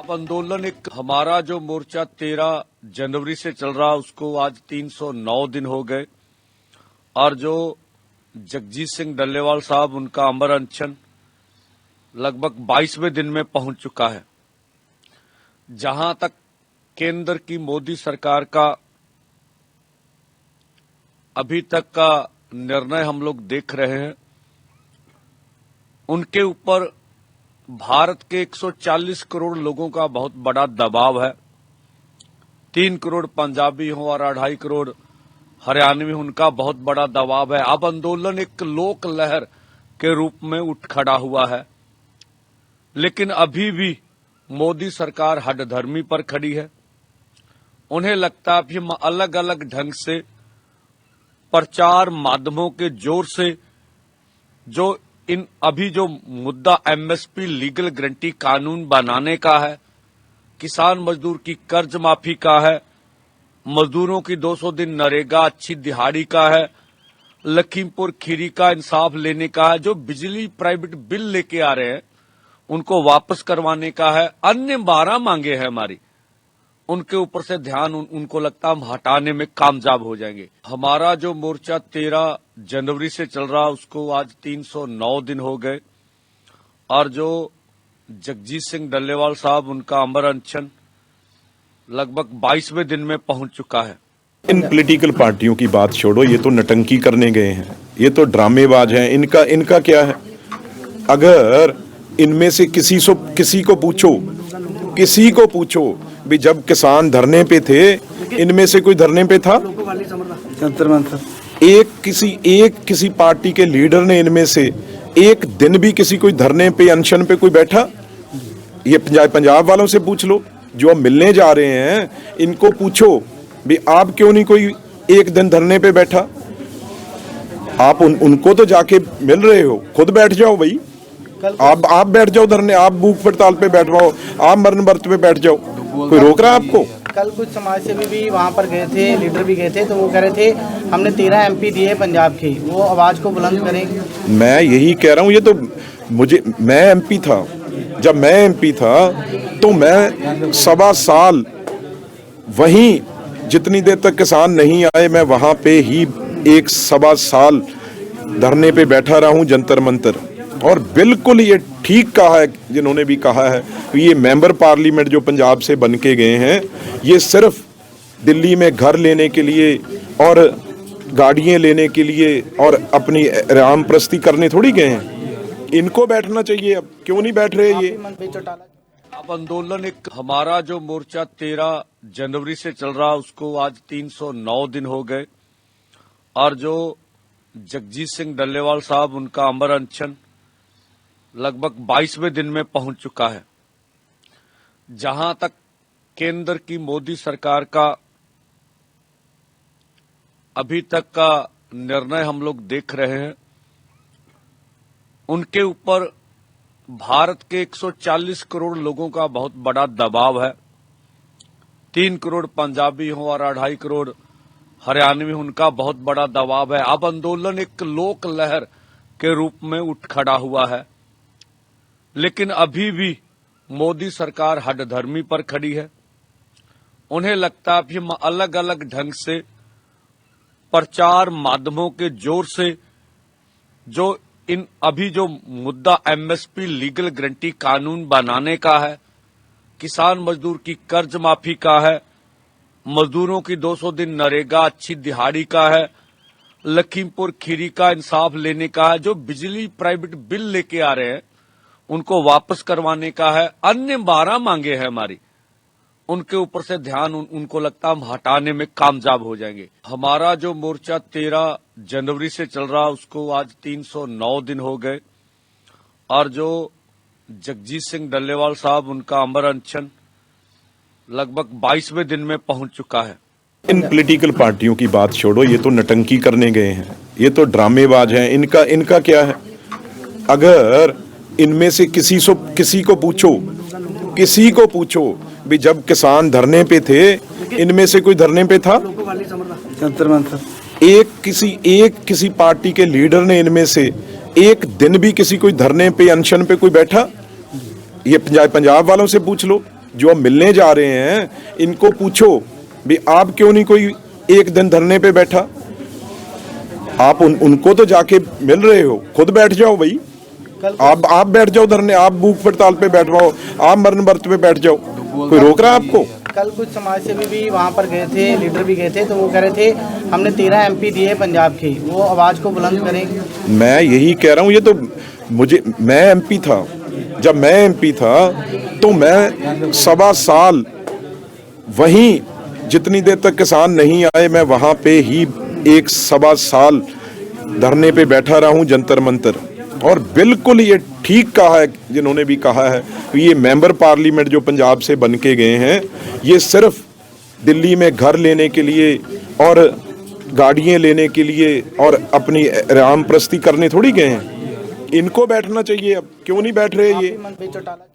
अब आंदोलन एक हमारा जो मोर्चा 13 जनवरी से चल रहा उसको आज 309 दिन हो गए और जो जगजीत सिंह डल्लेवाल साहब उनका अमर अनशन लगभग 22वें दिन में पहुंच चुका है। जहां तक केंद्र की मोदी सरकार का अभी तक का निर्णय हम लोग देख रहे हैं, उनके ऊपर भारत के 140 करोड़ लोगों का बहुत बड़ा दबाव है। 3 करोड़ पंजाबी हों और 2.5 करोड़ हरियाणवी, उनका बहुत बड़ा दबाव है। अब आंदोलन एक लोक लहर के रूप में उठ खड़ा हुआ है, लेकिन अभी भी मोदी सरकार हठधर्मी पर खड़ी है। उन्हें लगता है कि अलग अलग ढंग से प्रचार माध्यमों के जोर से जो अभी जो मुद्दा एमएसपी लीगल गारंटी कानून बनाने का है, किसान मजदूर की कर्ज माफी का है, मजदूरों की 200 दिन नरेगा अच्छी दिहाड़ी का है, लखीमपुर खीरी का इंसाफ लेने का है, जो बिजली प्राइवेट बिल लेके आ रहे हैं उनको वापस करवाने का है, अन्य 12 मांगे हैं हमारी, उनके ऊपर से ध्यान उनको लगता हम हटाने में कामयाब हो जाएंगे। हमारा जो मोर्चा 13 जनवरी से चल रहा उसको आज 309 दिन हो गए और जो जगजीत सिंह डल्लेवाल साहब उनका अमर अनशन लगभग 22वें दिन में पहुंच चुका है। इन पॉलिटिकल पार्टियों की बात छोड़ो, ये तो नटंकी करने गए हैं, ये तो ड्रामेबाज हैं। इनका क्या है? अगर इनमें से किसी को पूछो भी जब किसान धरने पे थे, इनमें से कोई धरने पे था? किसी पार्टी के लीडर ने इनमें से एक दिन भी किसी कोई धरने पे अनशन पे कोई बैठा? ये पंजाब वालों से पूछ लो जो अब मिलने जा रहे हैं, इनको पूछो भी आप क्यों नहीं कोई एक दिन धरने पे बैठा? आप उनको तो जाके मिल रहे हो, खुद बैठ जाओ भाई। आप बैठ जाओ धरने, आप भूख हड़ताल पे बैठ जाओ, आप मरण व्रत पे बैठ जाओ, कोई रोक रहा है आपको? कल कुछ समाज सेवी भी वहाँ पर गए थे, लीडर भी गए थे, तो वो कह रहे थे हमने 13 MP दिए पंजाब के, वो आवाज को बुलंद करेंगे। मैं यही कह रहा हूँ, ये तो मैं MP था, जब मैं MP था तो मैं 1.25 साल वहीं, जितनी देर तक किसान नहीं आए मैं वहां पे ही 1.25 साल धरने पे बैठा रहा हूं जंतर मंतर। और बिल्कुल ये ठीक कहा है जिन्होंने भी कहा है, ये मेंबर पार्लियामेंट जो पंजाब से बन के गए हैं, ये सिर्फ दिल्ली में घर लेने के लिए और गाड़ियां लेने के लिए और अपनी राम प्रस्ती करने थोड़ी गए हैं। इनको बैठना चाहिए, अब क्यों नहीं बैठ रहे ये? अब आंदोलन एक हमारा जो मोर्चा 13 जनवरी से चल रहा उसको आज 309 दिन हो गए और जो जगजीत सिंह डल्लेवाल साहब उनका अमर अनशन लगभग 22वें दिन में पहुंच चुका है। जहां तक केंद्र की मोदी सरकार का अभी तक का निर्णय हम लोग देख रहे हैं, उनके ऊपर भारत के 140 करोड़ लोगों का बहुत बड़ा दबाव है। 3 करोड़ पंजाबी हों और 2.5 करोड़ हरियाणवी, उनका बहुत बड़ा दबाव है। अब आंदोलन एक लोक लहर के रूप में उठ खड़ा हुआ है, लेकिन अभी भी मोदी सरकार हठधर्मी पर खड़ी है। उन्हें लगता है कि अलग अलग ढंग से प्रचार माध्यमों के जोर से जो अभी जो मुद्दा एमएसपी लीगल गारंटी कानून बनाने का है, किसान मजदूर की कर्ज माफी का है, मजदूरों की 200 दिन नरेगा अच्छी दिहाड़ी का है, लखीमपुर खीरी का इंसाफ लेने का है, जो बिजली प्राइवेट बिल लेके आ रहे हैं उनको वापस करवाने का है, अन्य 12 मांगे हैं हमारी, उनके ऊपर से ध्यान उनको लगता हम हटाने में कामयाब हो जाएंगे। हमारा जो मोर्चा 13 जनवरी से चल रहा उसको आज 309 दिन हो गए और जो जगजीत सिंह डल्लेवाल साहब उनका अमर अनशन लगभग 22वें दिन में पहुंच चुका है। इन पॉलिटिकल पार्टियों की बात छोड़ो, ये तो नटंकी करने गए हैं, ये तो ड्रामेबाज हैं। इनका क्या है? अगर इनमें से किसी को पूछो भी जब किसान धरने पे थे, इनमें से कोई धरने पे था? किसी पार्टी के लीडर ने इनमें से एक दिन भी किसी कोई धरने पे अनशन पे कोई बैठा? ये पंजाब वालों से पूछ लो जो अब मिलने जा रहे हैं इनको पूछो भी आप क्यों नहीं कोई एक दिन धरने पे बैठा। आप उनको तो जाके मिल रहे हो, खुद बैठ जाओ भाई। आप बैठ जाओ धरने, आप भूख हड़ताल पे बैठ जाओ, आप मरण व्रत पे बैठ जाओ, कोई रोक रहा है आपको? कल कुछ समाज सेवी भी वहाँ पर गए थे, लीडर भी गए थे, तो वो कह रहे थे हमने 13 MP दिए पंजाब के, वो आवाज़ को बुलंद करें। मैं यही कह रहा हूँ, ये तो मैं MP था, जब मैं MP था तो मैं 1.25 साल वहीं, जितनी देर तक किसान नहीं आए मैं वहाँ पे ही 1.25 साल धरने पे बैठा रहा हूँ जंतर मंतर। और बिल्कुल ये ठीक कहा है जिन्होंने भी कहा है, ये मेंबर पार्लियामेंट जो पंजाब से बन के गए हैं ये सिर्फ दिल्ली में घर लेने के लिए और गाड़ियाँ लेने के लिए और अपनी राम प्रस्ती करने थोड़ी गए हैं। इनको बैठना चाहिए, अब क्यों नहीं बैठ रहे ये? मनप्रीत चौटाला